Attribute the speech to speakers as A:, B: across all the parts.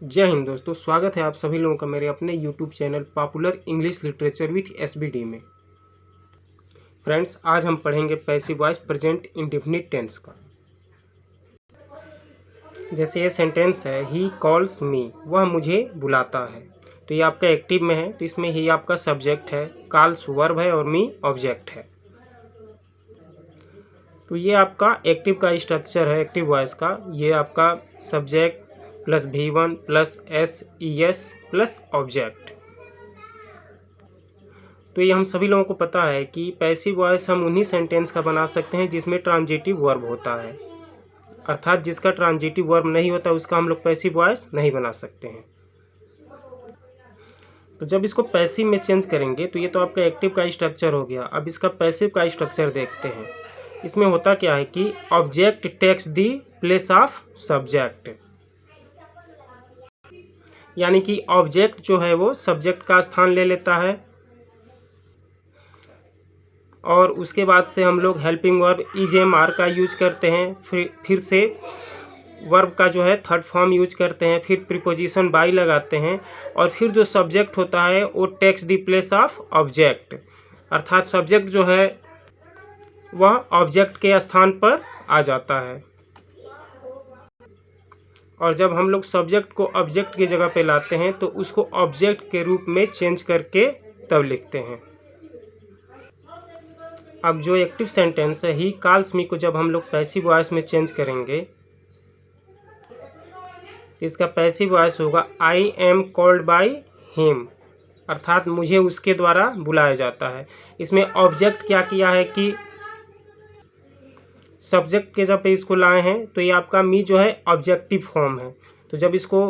A: जय हिंद दोस्तों, स्वागत है आप सभी लोगों का मेरे अपने YouTube channel popular English literature with SBD में। फ्रेंड्स, आज हम पढ़ेंगे passive voice present indefinite tense का। जैसे ये सेंटेंस है, ही कॉल्स मी, वह मुझे बुलाता है। तो ये आपका एक्टिव में है, तो इसमें ही आपका सब्जेक्ट है, कॉल्स वर्ब है और मी ऑब्जेक्ट है। तो ये आपका एक्टिव का स्ट्रक्चर है, एक्टिव वॉइस का। ये आपका subject plus V1 plus SES plus object. तो ये हम सभी लोगों को पता है कि पैसिव वॉइस हम उन्हीं सेंटेंस का बना सकते हैं जिसमें ट्रांजिटिव वर्ब होता है, अर्थात जिसका ट्रांजिटिव वर्ब नहीं होता उसका हम लोग पैसिव वॉइस नहीं बना सकते हैं। तो जब इसको पैसिव में चेंज करेंगे तो ये तो आपका एक्टिव का स्ट्रक्चर हो गया। अब इसका पैसिव का स्ट्रक्चर देखते हैं। इसमें होता क्या है कि object takes the place of subject, यानी कि ऑब्जेक्ट जो है वो सब्जेक्ट का स्थान ले लेता है। और उसके बाद से हम लोग हेल्पिंग वर्ब EJMR का यूज करते हैं। फिर से वर्ब का जो है थर्ड फॉर्म यूज करते हैं। फिर प्रीपोजिशन बाई लगाते हैं और फिर जो सब्जेक्ट होता है वो takes the place of object, अर्थात सब्जेक्ट जो है वह ऑब्जेक्ट के स्थान पर आ जाता है। और जब हम लोग सब्जेक्ट को ऑब्जेक्ट की जगह पे लाते हैं तो उसको ऑब्जेक्ट के रूप में चेंज करके तब लिखते हैं। अब जो एक्टिव सेंटेंस है ही कॉल्स मी को जब हम लोग पैसिव वॉइस में चेंज करेंगे तो इसका पैसिव वॉइस होगा I am called by him, अर्थात मुझे उसके द्वारा बुलाया जाता है। इसमें ऑब्जेक्ट क्या किया है कि सब्जेक्ट के जब पे इसको लाए हैं तो ये आपका मी जो है ऑब्जेक्टिव फॉर्म है। तो जब इसको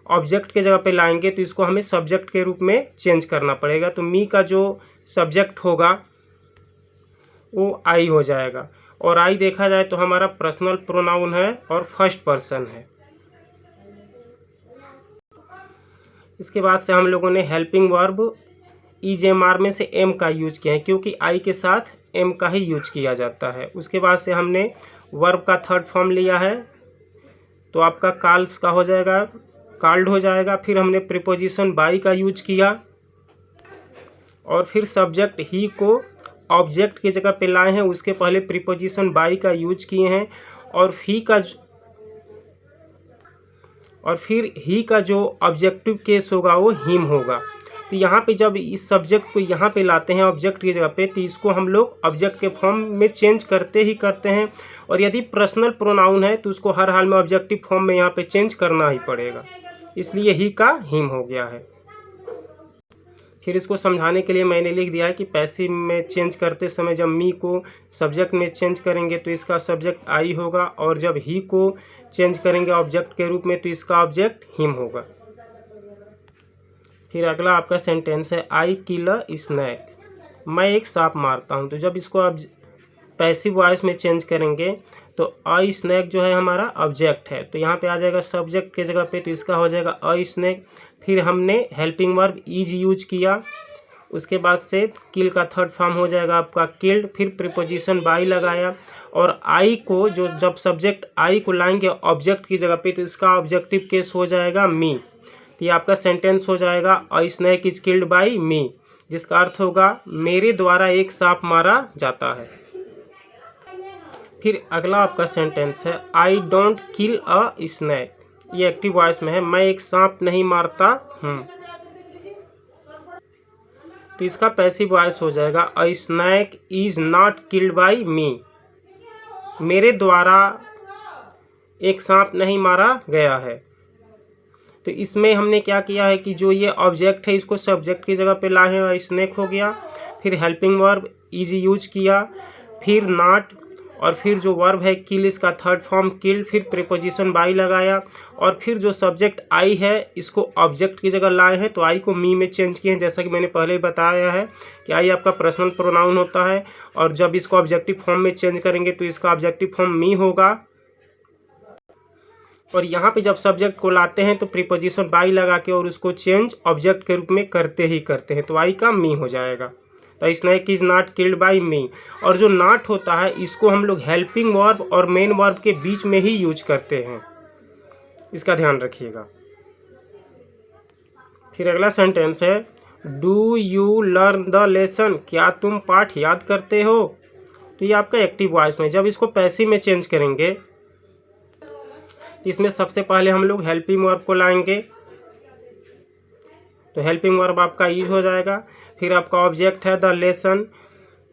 A: ऑब्जेक्ट के जगह पे लाएंगे तो इसको हमें सब्जेक्ट के रूप में चेंज करना पड़ेगा। तो मी का जो सब्जेक्ट होगा वो आई हो जाएगा। और आई देखा जाए तो हमारा पर्सनल प्रोनाउन है और फर्स्ट पर्सन है। इसके बाद से हम लोगों ने हेल्पिंग वर्ब EJMR में से एम का यूज किया है, क्योंकि आई के साथ एम का ही यूज किया जाता है। उसके बाद से हमने वर्ब का थर्ड फॉर्म लिया है तो आपका कॉल्स का हो जाएगा, कॉल्ड हो जाएगा। फिर हमने प्रीपोजिशन बाई का यूज किया और फिर सब्जेक्ट ही को ऑब्जेक्ट की जगह पे लाए हैं, उसके पहले प्रीपोजिशन बाई का यूज किए हैं। और फिर ही का जो ऑब्जेक्टिव केस होगा वो हिम होगा। तो यहाँ पे जब इस सब्जेक्ट को यहाँ पे लाते हैं ऑब्जेक्ट की जगह पे तो इसको हम लोग ऑब्जेक्ट के फॉर्म में चेंज करते ही करते हैं। और यदि पर्सनल प्रोनाउन है तो उसको हर हाल में ऑब्जेक्टिव फॉर्म में यहाँ पे चेंज करना ही पड़ेगा, इसलिए ही का हिम हो गया है। फिर इसको समझाने के लिए मैंने लिख दिया है कि पैसिव में चेंज करते समय जब मी को सब्जेक्ट में चेंज करेंगे तो इसका सब्जेक्ट आई होगा, और जब ही को चेंज करेंगे ऑब्जेक्ट के रूप में तो इसका ऑब्जेक्ट हिम होगा। फिर अगला आपका सेंटेंस है आई किल अ स्नैक, मैं एक सांप मारता हूँ। तो जब इसको आप पैसिव वॉइस में चेंज करेंगे तो अ स्नैक जो है हमारा ऑब्जेक्ट है, तो यहाँ पे आ जाएगा सब्जेक्ट के जगह पे, तो इसका हो जाएगा अ स्नैक। फिर हमने हेल्पिंग वर्ब इज यूज किया, उसके बाद से किल का थर्ड फॉर्म हो जाएगा आपका किल्ड। फिर प्रीपोजिशन बाई लगाया और आई को जो जब सब्जेक्ट आई को लाएंगे ऑब्जेक्ट की जगह पे तो इसका ऑब्जेक्टिव केस हो जाएगा मी। तो ये आपका सेंटेंस हो जाएगा a snake is killed by मी, जिसका अर्थ होगा मेरे द्वारा एक सांप मारा जाता है। फिर अगला आपका सेंटेंस है I don't kill a snake, ये एक्टिव वॉइस में है, मैं एक सांप नहीं मारता हूँ। तो इसका पैसिव वॉइस हो जाएगा a snake is not killed by me, मेरे द्वारा एक सांप नहीं मारा गया है। तो इसमें हमने क्या किया है कि जो ये ऑब्जेक्ट है इसको सब्जेक्ट की जगह पे लाए हैं, स्नैक हो गया। फिर हेल्पिंग वर्ब इज यूज किया, फिर नॉट, और फिर जो वर्ब है किल इसका थर्ड फॉर्म किल्ड। फिर प्रीपोजिशन बाई लगाया और फिर जो सब्जेक्ट आई है इसको ऑब्जेक्ट की जगह लाए हैं, तो आई को मी में चेंज किए हैं। जैसा कि मैंने पहले ही बताया है कि आई आपका पर्सनल प्रोनाउन होता है और जब इसको ऑब्जेक्टिव फॉर्म में चेंज करेंगे तो इसका ऑब्जेक्टिव फॉर्म मी होगा। और यहाँ पे जब सब्जेक्ट को लाते हैं तो प्रीपोजिशन बाई लगा के और उसको चेंज ऑब्जेक्ट के रूप में करते ही करते हैं, तो आई का मी हो जाएगा। तो snake is not killed by me. और जो नॉट होता है इसको हम लोग हेल्पिंग वर्ब और मेन वर्ब के बीच में ही यूज करते हैं, इसका ध्यान रखिएगा। फिर अगला सेंटेंस है do you learn the lesson, क्या तुम पाठ याद करते हो। तो ये आपका एक्टिव वॉइस में। जब इसको पैसिव में चेंज करेंगे तो इसमें सबसे पहले हम लोग हेल्पिंग वर्ब को लाएंगे, तो हेल्पिंग वर्ब आपका यूज हो जाएगा। फिर आपका ऑब्जेक्ट है द लेसन,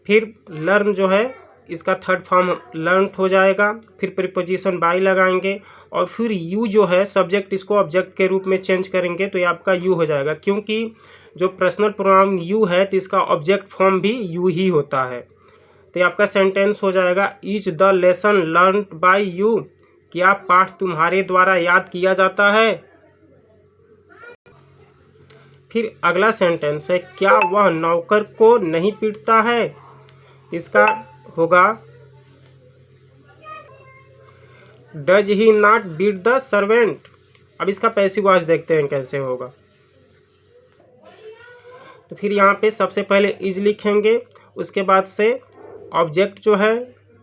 A: फिर लर्न जो है इसका थर्ड फॉर्म लर्न हो जाएगा। फिर प्रीपोजिशन बाय लगाएंगे और फिर यू जो है सब्जेक्ट, इसको ऑब्जेक्ट के रूप में चेंज करेंगे तो ये आपका यू हो जाएगा। क्योंकि जो पर्सनल प्रोनाउन यू है तो इसका ऑब्जेक्ट फॉर्म भी यू ही होता है। तो ये आपका सेंटेंस हो जाएगा is the lesson learn by you, क्या पाठ तुम्हारे द्वारा याद किया जाता है। फिर अगला सेंटेंस है क्या वह नौकर को नहीं पीटता है। इसका होगा does he not beat the servant. अब इसका पैसिव वॉइस देखते हैं कैसे होगा। तो फिर यहाँ पे सबसे पहले इज लिखेंगे, उसके बाद से ऑब्जेक्ट जो है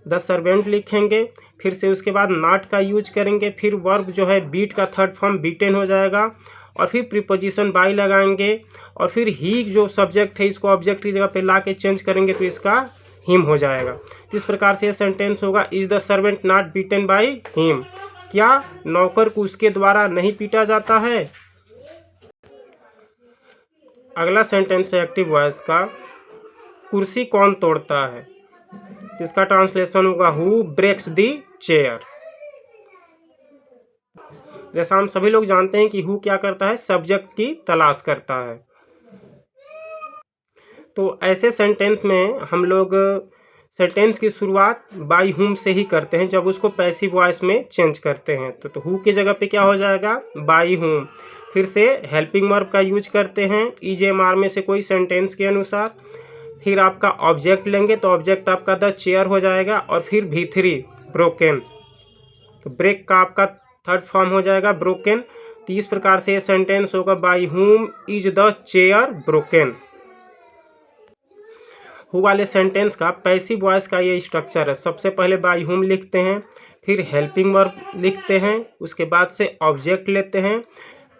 A: द सर्वेंट लिखेंगे, फिर से उसके बाद नॉट का यूज करेंगे, फिर वर्ब जो है बीट का थर्ड फॉर्म बीटेन हो जाएगा और फिर प्रीपोजिशन बाय लगाएंगे और फिर ही जो सब्जेक्ट है इसको ऑब्जेक्ट की जगह पे ला के चेंज करेंगे तो इसका हिम हो जाएगा। इस प्रकार से यह सेंटेंस होगा is the servant not beaten by him, क्या नौकर को उसके द्वारा नहीं पीटा जाता है। अगला सेंटेंस है एक्टिव वॉइस का कुर्सी कौन तोड़ता है। इसका ट्रांसलेशन होगा हु ब्रेक्स द चेयर। जैसा हम सभी लोग जानते हैं कि हु क्या करता है, सब्जेक्ट की तलाश करता है। तो ऐसे सेंटेंस में हम लोग सेंटेंस की शुरुआत बाय हुम से ही करते हैं जब उसको पैसिव वॉइस में चेंज करते हैं। तो हु की जगह पे क्या हो जाएगा बाय हुम। फिर से हेल्पिंग वर्ब का यूज करते हैं ईजेएमआर में से कोई सेंटेंस के अनुसार। फिर आपका ऑब्जेक्ट लेंगे तो ऑब्जेक्ट आपका द चेयर हो जाएगा और फिर V3 ब्रोकन, तो ब्रेक का आपका थर्ड फॉर्म हो जाएगा ब्रोकन। तो इस प्रकार से ये सेंटेंस होगा by whom is the chair broken. Who वाले सेंटेंस का पैसिव वॉइस का ये स्ट्रक्चर है। सबसे पहले बाय हुम लिखते हैं, फिर हेल्पिंग वर्ब लिखते हैं, उसके बाद से ऑब्जेक्ट लेते हैं,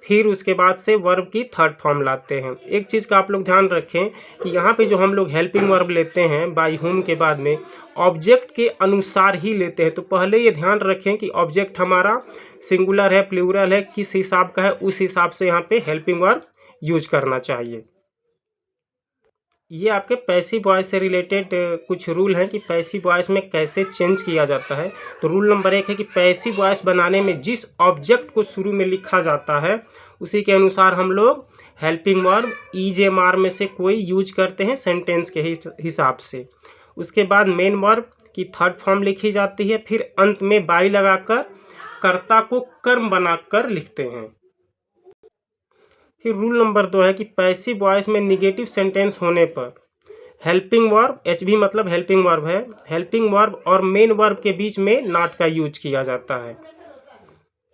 A: फिर उसके बाद से वर्ब की थर्ड फॉर्म लाते हैं। एक चीज़ का आप लोग ध्यान रखें कि यहाँ पे जो हम लोग हेल्पिंग वर्ब लेते हैं बाय हुम के बाद में ऑब्जेक्ट के अनुसार ही लेते हैं। तो पहले ये ध्यान रखें कि ऑब्जेक्ट हमारा सिंगुलर है प्लूरल है किस हिसाब का है, उस हिसाब से यहाँ पे हेल्पिंग वर्ब यूज करना चाहिए। ये आपके पैसिव वॉइस से रिलेटेड कुछ रूल हैं कि पैसिव वॉइस में कैसे चेंज किया जाता है। तो रूल नंबर 1 है कि पैसिव वॉइस बनाने में जिस ऑब्जेक्ट को शुरू में लिखा जाता है उसी के अनुसार हम लोग हेल्पिंग वर्ब ईजेएमआर में से कोई यूज करते हैं सेंटेंस के हिसाब से। उसके बाद मेन वर्ब की थर्ड फॉर्म लिखी जाती है, फिर अंत में बाय लगाकर कर्ता को कर्म बनाकर लिखते हैं। फिर रूल नंबर 2 है कि पैसिव वॉइस में निगेटिव सेंटेंस होने पर हेल्पिंग वर्ब HV मतलब हेल्पिंग वर्ब है, हेल्पिंग वर्ब और मेन वर्ब के बीच में नॉट का यूज किया जाता है।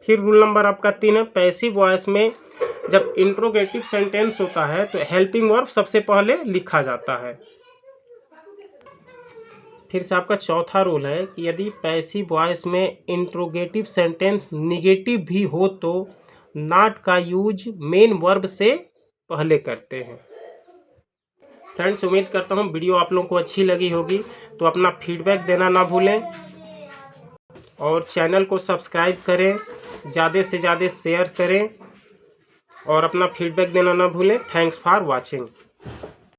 A: फिर रूल नंबर आपका 3 है पैसिव वॉइस में जब इंट्रोगेटिव सेंटेंस होता है तो हेल्पिंग वर्ब सबसे पहले लिखा जाता है। फिर से आपका चौथा रूल है कि यदि पैसिव वॉइस में इंट्रोगेटिव सेंटेंस निगेटिव भी हो तो नॉट का यूज मेन वर्ब से पहले करते हैं। फ्रेंड्स उम्मीद करता हूँ वीडियो आप लोगों को अच्छी लगी होगी, तो अपना फीडबैक देना ना भूलें और चैनल को सब्सक्राइब करें, ज़्यादा से ज़्यादा शेयर करें और अपना फीडबैक देना ना भूलें। Thanks for watching.